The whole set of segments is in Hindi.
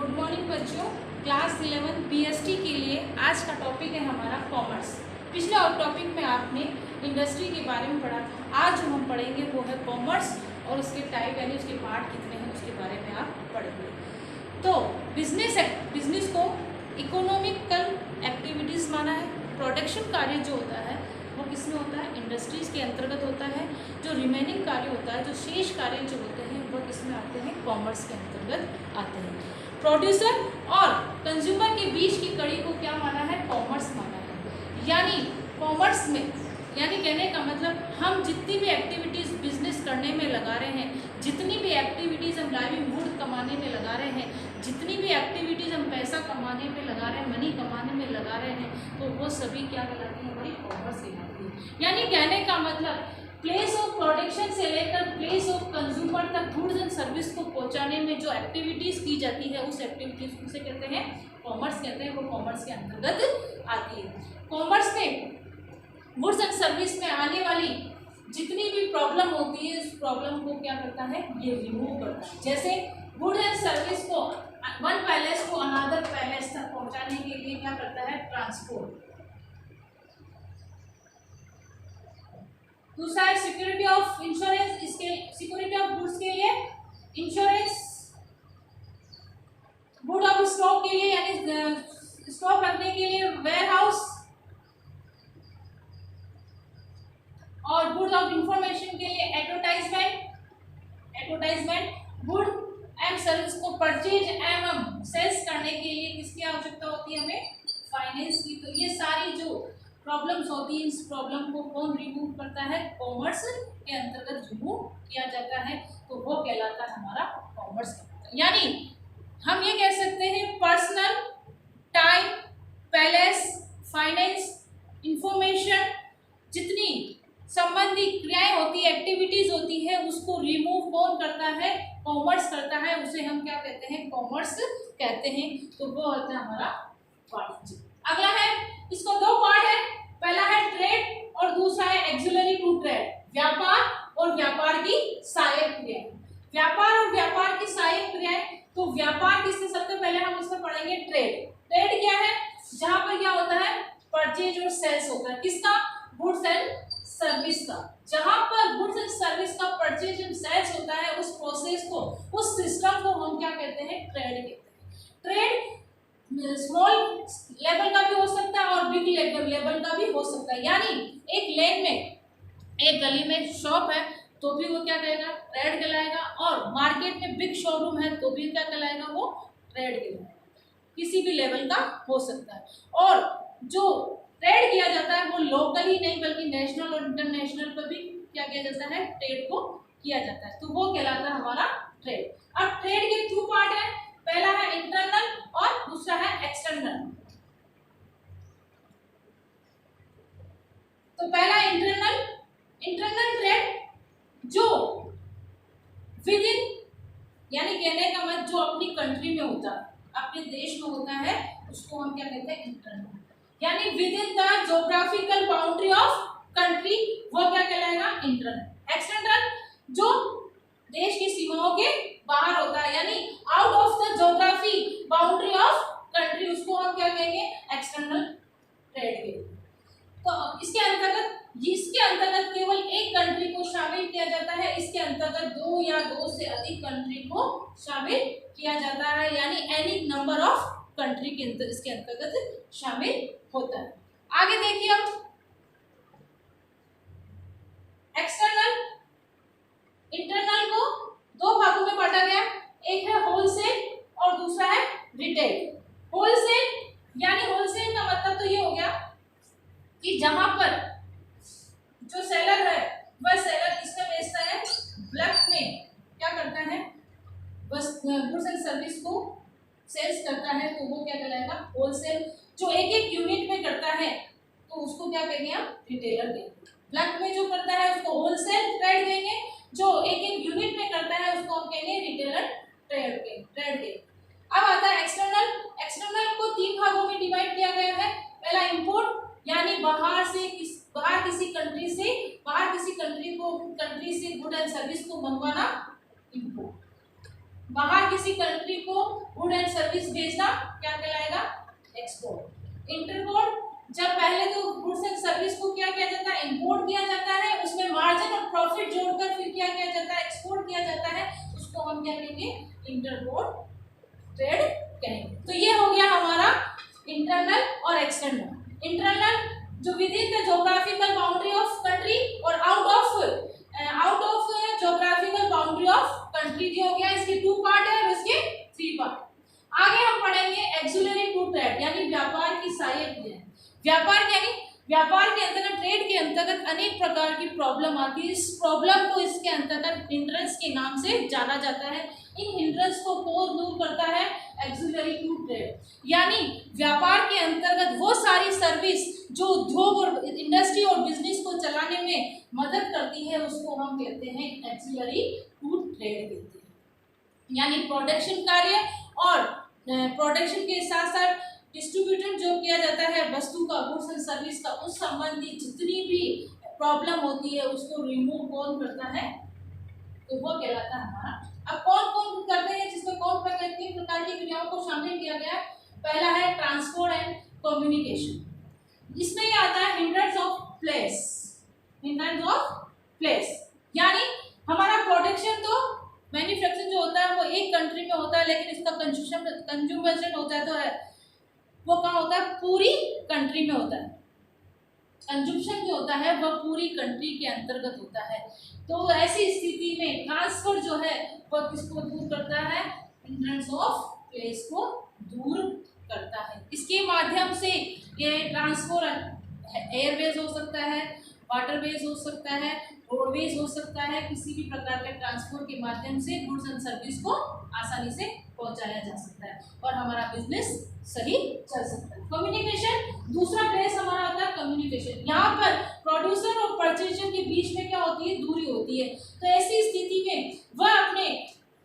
गुड मॉर्निंग बच्चों। क्लास 11 पीएसटी के लिए आज का टॉपिक है हमारा कॉमर्स। पिछले टॉपिक में आपने इंडस्ट्री के बारे में पढ़ा था। आज जो हम पढ़ेंगे वो है कॉमर्स और उसके टाइप यानी उसके पार्ट कितने हैं उसके बारे में आप पढ़ेंगे। तो बिजनेस को इकोनॉमिकल एक्टिविटीज़ माना है। प्रोडक्शन कार्य जो होता है वो किसमें होता है? इंडस्ट्रीज़ के अंतर्गत होता है। जो रिमेनिंग कार्य होता है, जो शेष कार्य जो होते हैं वो किसमें आते हैं? कॉमर्स के अंतर्गत आते हैं। प्रोड्यूसर और कंज्यूमर के बीच की कड़ी को क्या माना है? कॉमर्स माना है। यानी कॉमर्स में, यानी कहने का मतलब हम जितनी भी एक्टिविटीज़ बिजनेस करने में लगा रहे हैं, जितनी भी एक्टिविटीज़ हम लाइवलीहुड कमाने में लगा रहे हैं, जितनी भी एक्टिविटीज़ हम पैसा कमाने में लगा रहे हैं, मनी कमाने में लगा रहे हैं, तो वो सभी क्या कहलाती है? हमारी कॉमर्स कहलाती है। यानी कहने का मतलब प्लेस ऑफ प्रोडक्शन से लेकर प्लेस ऑफ कंज्यूमर तक गुड्स एंड सर्विस को पहुंचाने में जो एक्टिविटीज़ की जाती है उस एक्टिविटीज़ को से कहते हैं कॉमर्स कहते हैं। वो कॉमर्स के अंतर्गत आती है। कॉमर्स में गुड्स एंड सर्विस में आने वाली जितनी भी प्रॉब्लम होती है उस प्रॉब्लम को क्या करता है? ये रिमूव करता है। जैसे गुड्स एंड सर्विस को वन पैलेस को अनदर पैलेस तक पहुंचाने के लिए क्या करता है? ट्रांसपोर्ट। दूसरा है सिक्योरिटी ऑफ इंश्योरेंस। इसके सिक्योरिटी ऑफ गुड्स के लिए इंश्योरेंस, गुड ऑफ स्टॉक के लिए यानी स्टॉक रखने के लिए वेयर हाउस, और गुड ऑफ इंफॉर्मेशन के लिए एडवर्टाइजमेंट गुड एंड सर्विस को परचेज एवं सेल्स करने के लिए किसकी आवश्यकता होती है? हमें फाइनेंस की। तो ये सारी जो प्रॉब्लम्स होती है इस प्रॉब्लम को कौन रिमूव करता है? कॉमर्स के अंतर्गत रिमूव किया जाता है। तो वो कहलाता है हमारा कॉमर्स। यानी हम ये कह सकते हैं personal, time, palace, finance, information, जितनी संबंधी क्रियाएं होती है, एक्टिविटीज होती है, उसको रिमूव कौन करता है? कॉमर्स करता है। उसे हम क्या कहते हैं? कॉमर्स कहते हैं। तो वो होता है हमारा पार्ट। अगला है, इसको दो पार्ट है। पहला है ट्रेड और दूसरा है एक्सिलरी टू ट्रेड, व्यापार और व्यापार की सहायक क्रियाएं। व्यापार और व्यापार की सहायक क्रियाएं। तो व्यापार किससे? सबसे पहले हम इसमें पढ़ेंगे ट्रेड। ट्रेड क्या है? जहां पर क्या होता है? परचेज और सेल्स होता है। किसका? गुड्स एंड सर्विस का। जहां पर गुड्स एंड सर्विस का परचेज एंड सेल्स होता है उस प्रोसेस को, उस सिस्टम को हम क्या कहते हैं? ट्रेड कहते हैं। ट्रेड स्मॉल लेवल का भी हो सकता है और बिग लेवल का भी हो सकता है। यानी एक लेन में, एक गली में शॉप है तो भी वो क्या कहेगा? ट्रेड कहलाएगा। और मार्केट में बिग शोरूम है तो भी क्या कहलाएगा? वो ट्रेड कहलाएगा। किसी भी लेवल का हो सकता है। और जो ट्रेड किया जाता है वो लोकल ही नहीं बल्कि नेशनल और इंटरनेशनल पर भी क्या किया जाता है? ट्रेड को किया जाता है। तो वो कहलाता है हमारा ट्रेड। अब ट्रेड के दो पार्ट है। पहला है इंटरनल और दूसरा है एक्सटर्नल। तो पहला इंटरनल ट्रेड जो विद इन, यानी कहने का मतलब जो अपनी कंट्री में होता है, अपने देश में होता है, उसको हम क्या कहते हैं? इंटरनल। यानी with in the geographical boundary of country, वो क्या कहलाएगा? इंटरनल। एक्सटर्नल जो देश की सीमाओं के बाहर होता है, यानी out of the geography boundary of country, उसको हम क्या कहेंगे? एक्सटर्नल ट्रेड कहेंगे। तो इसके अंतर्गत केवल एक कंट्री को शामिल किया जाता है। इसके अंतर्गत दो या दो से अधिक कंट्री को शामिल किया जाता है। यानी एनी नंबर ऑफ कंट्री के इसके अंतर्गत शामिल होता है। आगे देखिए अब एक्सटर्नल। इंटरनल को दो भागों में बांटा गया। एक है होलसेल और दूसरा है रिटेल। होलसेल यानी होलसेल का मतलब तो ये हो गया कि जहां पर जो सेलर है वह सेलर इसमें बेचता है, ब्लैक में क्या करता है? बस गुड्स एंड सर्विस को सेल्स करता है, तो वो क्या कहलाएगा? होलसेल। जो एक एक यूनिट में करता है तो उसको क्या कहेंगे? हम रिटेलर कहेंगे। ब्लैक में जो करता है उसको होलसेल ट्रेड कहेंगे, जो एक एक यूनिट में करता है उसको हम कहेंगे रिटेलर ट्रेड के। अब आता है एक्सटर्नल। एक्सटर्नल को तीन भागों में डिवाइड किया गया है। पहला इंपोर्ट, यानी बाहर किसी कंट्री से गुड एंड सर्विस को मंगवाना, इंपोर्ट। बाहर किसी कंट्री को गुड एंड सर्विस भेजना क्या कहलाएगा, एक्सपोर्ट। इंटरपोर्ट, जब पहले तो गुड्स एंड सर्विस को क्या किया जाता है, इंपोर्ट किया जाता है, उसमें मार्जिन और प्रॉफिट जोड़कर फिर क्या किया जाता है, एक्सपोर्ट किया जाता है, उसको हम क्या कहेंगे, इंटरपोर्ट ट्रेड कहेंगे। तो ये हो गया हमारा इंटरनल और एक्सटर्नल। इंटरनल जो within the geographical boundary of country और out of geographical boundary of country, जो हो गया इसके 2 पार्ट है और इसके 3 पार्ट। आगे हम पढ़ेंगे एक्सिलरी टू ट्रेड, यानी व्यापार की सहायक क्रिया। व्यापार यानी व्यापार के अंतर्गत, ट्रेड के अंतर्गत अनेक प्रकार की प्रॉब्लम आती है। इस प्रॉब्लम को इसके अंतर्गत हिंड्रेंस के नाम से जाना जाता है। इन हिंड्रेंस को कौन दूर करता है, एक्सिलरी टू ट्रेड, यानी व्यापार के अंतर्गत वो सारी सर्विस जो उद्योग और इंडस्ट्री और बिजनेस को चलाने में मदद करती है, उसको हम कहते हैं एक्सिलरी टू ट्रेड कहते हैं। यानी प्रोडक्शन कार्य और प्रोडक्शन के साथ साथ डिस्ट्रीब्यूशन जो किया जाता है वस्तु का, गुड्स एंड सर्विस का, उस संबंधी जितनी भी प्रॉब्लम होती है उसको रिमूव कौन करता है, तो वो कहलाता है हमारा। अब कौन कौन करते हैं, जिसमें कौन प्रकार की क्रियाओं को शामिल किया गया है। पहला है ट्रांसपोर्ट एंड कम्युनिकेशन। इसमें ये आता है hindrance of place. Hindrance of place यानी हमारा प्रोडक्शन तो मैन्युफैक्चरिंग जो होता है वो एक कंट्री में होता है, लेकिन इसका कंज्यूमेशन होता है तो वो कहाँ होता है, पूरी कंट्री में होता है। कंजम्पशन जो होता है वह पूरी कंट्री के अंतर्गत होता है। तो ऐसी स्थिति में ट्रांसफर जो है वह किसको दूर करता है, हिंड्रेंस ऑफ प्लेस को दूर करता है। इसके माध्यम से ये ट्रांसफर एयरवेज हो सकता है, वाटरवेज हो सकता है, रोडवेज हो सकता है, किसी भी प्रकार के ट्रांसपोर्ट के माध्यम से गुड्स एंड सर्विस को आसानी से पहुंचाया जा सकता है और हमारा बिजनेस सही चल सकता है। कम्युनिकेशन, दूसरा प्लेस हमारा होता है कम्युनिकेशन। यहाँ पर प्रोड्यूसर और परचेजर के बीच में क्या होती है, दूरी होती है। तो ऐसी स्थिति में वह अपने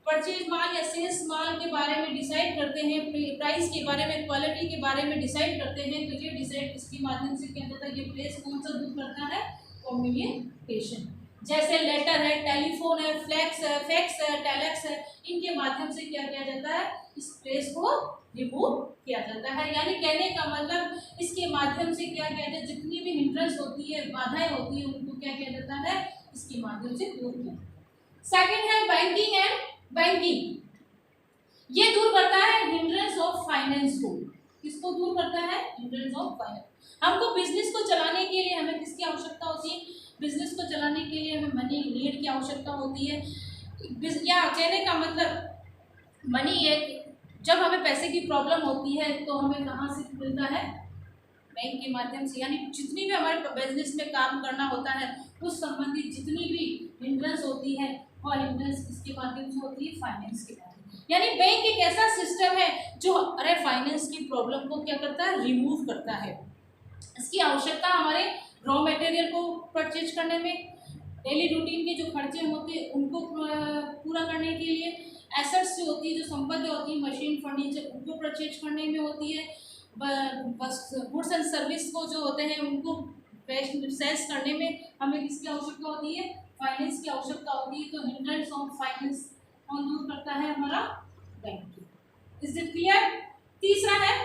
परचेज माल या सेल्स माल के बारे में डिसाइड करते हैं, प्राइस के बारे में, क्वालिटी के बारे में डिसाइड करते हैं। तो ये डिसाइड इसके माध्यम से क्या होता है, ये प्लेस कौन सा दूर करता है, कम्युनिकेशन। जैसे लेटर है, टेलीफोन है, फैक्स है, टेलेक्स है, इनके माध्यम से क्या किया जाता है, इस प्लेस को रिमूव किया जाता है। यानी कहने का मतलब इसके माध्यम से क्या किया जाता है, जितनी भी हिंड्रेंस होती है, बाधाएं होती है, उनको क्या किया जाता है, इसके माध्यम से दूर किया। सेकंड है बैंकिंग एंड बैंकिंग। ये दूर करता है हिंड्रेंस ऑफ फाइनेंस को। किसको दूर करता है, हिंड्रेंस ऑफ फाइनेंस। हमको बिजनेस को चलाने के लिए हमें किसकी आवश्यकता होती है, बिजनेस को चलाने के लिए हमें मनी नीड की आवश्यकता होती है। या कहने का मतलब मनी एक, जब हमें पैसे की प्रॉब्लम होती है तो हमें कहाँ से मिलता है, बैंक के माध्यम से। यानी जितनी भी हमारे बिजनेस में काम करना होता है उस संबंधित जितनी भी हिंड्रेंस होती है और हिंड्रेंस किसके माध्यम से होती है, फाइनेंस के माध्यम। यानी बैंक एक ऐसा सिस्टम है जो फाइनेंस की प्रॉब्लम को क्या करता है, रिमूव करता है। इसकी आवश्यकता हमारे रॉ मटेरियल को परचेज करने में, डेली रूटीन के जो खर्चे होते हैं उनको पूरा करने के लिए, एसेट्स जो होती है, जो संपत्ति होती है, मशीन फर्नीचर, उनको परचेज करने में होती है। बस गुड्स एंड सर्विस को जो होते हैं उनको सेल्स करने में हमें किसकी आवश्यकता होती है, फाइनेंस की आवश्यकता होती है। तो हिंड्रेंस ऑफ फाइनेंस कौन दूर करता है, हमारा बैंक। Is it clear. तीसरा है,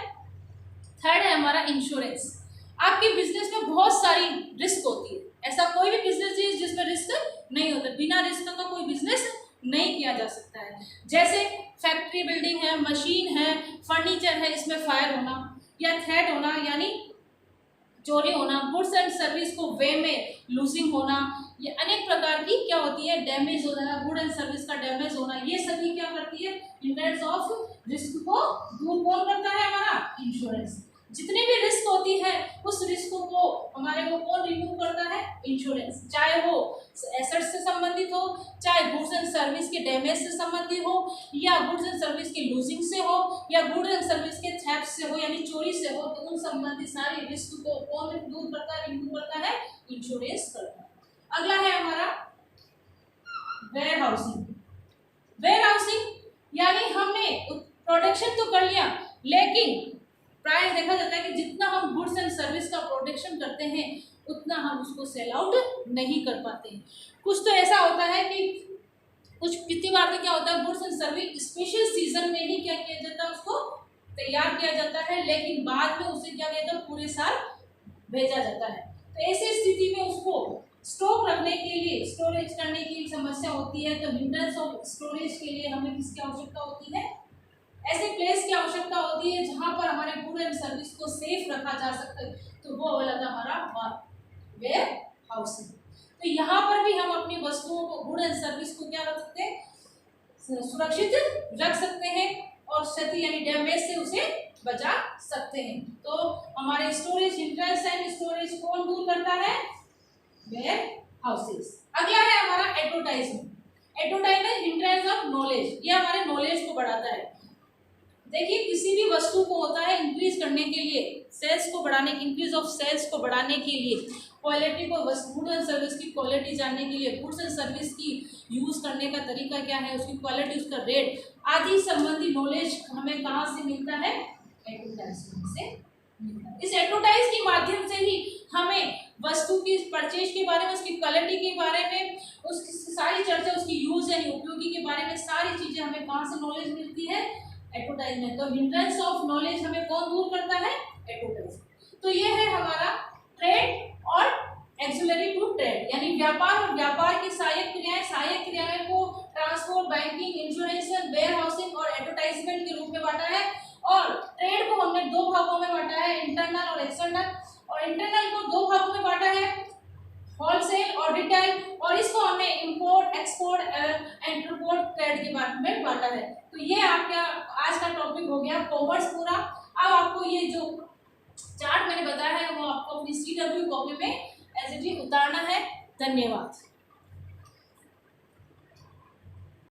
थर्ड है हमारा इंश्योरेंस। आपके बिजनेस में बहुत सारी रिस्क होती है, ऐसा कोई भी बिजनेस है जिसमें रिस्क नहीं होता। बिना रिस्क का कोई बिजनेस नहीं किया जा सकता है। जैसे फैक्ट्री बिल्डिंग है, मशीन है, फर्नीचर है, इसमें फायर होना या थ्रेट होना यानी चोरी होना, गुड्स एंड सर्विस को वे में लूजिंग होना, ये अनेक प्रकार की क्या होती है, डैमेज हो जाना, गुड एंड सर्विस का डैमेज होना, ये सभी क्या करती है, हिंड्रेंस ऑफ रिस्क को दूर कौन करता है, हमारा इंश्योरेंस। जितनी भी रिस्क होती है उस रिस्क को हमारे को कौन रिमूव करता है, इंश्योरेंस। चाहे वो एसेट्स से संबंधित हो, चाहे गुड्स एंड सर्विस के डैमेज से संबंधित हो, या गुड्स एंड सर्विस के लूजिंग से हो, या गुड्स एंड सर्विस के थेफ्ट से हो यानी चोरी से हो, तो उन संबंधित सारे रिस्क को कौन दूर करता है, रिमूव करता है, इंश्योरेंस करता है। अगला है हमारा वेयर हाउसिंग। वेयर हाउसिंग यानी हमने प्रोडक्शन तो कर लिया, लेकिन प्राय देखा जाता है कि जितना हम गुड्स एंड सर्विस का प्रोडक्शन करते हैं उतना हम उसको सेल आउट नहीं कर पाते हैं। कुछ तो ऐसा होता है कि कितनी बार तो क्या होता है, goods and service special season में ही क्या किया जाता है, उसको तैयार किया जाता है, लेकिन बाद में उसे क्या किया जाता है, पूरे साल भेजा जाता है। तो ऐसी स्थिति में उसको स्टॉक रखने के लिए, स्टोरेज करने की समस्या होती है। तो हिंड्रेंस ऑफ स्टोरेज के लिए हमें किसकी आवश्यकता होती है, ऐसे प्लेस की आवश्यकता होती है जहां पर हमारे गुड एंड सर्विस को सेफ रखा जा सकता है। तो वो वाला था हमारा वेयर हाउसिंग। तो यहाँ पर भी हम अपनी वस्तुओं को, गुड एंड सर्विस को क्या रख सकते हैं, सुरक्षित रख सकते हैं और क्षति यानी डैमेज से उसे बचा सकते हैं। तो हमारे स्टोरेज, हिंड्रेंस एंड स्टोरेज कौन दूर करता है, वेयर हाउसेस। अगला है हमारा advertisement. Advertisement hindrance of knowledge, ये हमारे नॉलेज को बढ़ाता है। देखिए किसी भी वस्तु को होता है इंक्रीज करने के लिए, सेल्स को बढ़ाने, इंक्रीज ऑफ सेल्स को बढ़ाने के लिए, क्वालिटी को, गुड एंड सर्विस की क्वालिटी जानने के लिए, गुड्स एंड सर्विस की यूज करने का तरीका क्या है, उसकी क्वालिटी, उसका रेट आदि संबंधी नॉलेज हमें कहाँ से मिलता है, एडवर्टाइजमेंट से मिलता है। इस एडवर्टाइज के माध्यम से ही हमें वस्तु की परचेज के बारे में, उसकी क्वालिटी के बारे में, उसकी सारी चर्चा, उसकी यूज यानी उपयोगी के बारे में सारी चीजें हमें कहाँ से नॉलेज मिलती है, एडवर्टाइजमेंट। तो हिंड्रेंस ऑफ नॉलेज हमें कौन दूर करता है, एडवर्टाइजमेंट। तो ये है हमारा ट्रेड और एक्सिलरी टू ट्रेड, यानी व्यापार और व्यापार की सहायक क्रियाएं, सहायक क्रियाएं को transport, banking, insurance, warehousing और एडवर्टाइजमेंट के रूप में बांटा है। और ट्रेड को हमने दो भागों में बांटा है, इंटरनल और एक्सटर्नल। और इंटरनल को दो भागों में बांटा है, होलसेल और रिटेल। और इसको हमने import, export and interport trade के बारे में बांटा है। तो ये आपका आज का टॉपिक हो गया कॉमर्स पूरा। अब आपको ये जो चार्ट मैंने बताया है वो आपको अपनी CW कॉपी में एज इट इज उतारना है। धन्यवाद।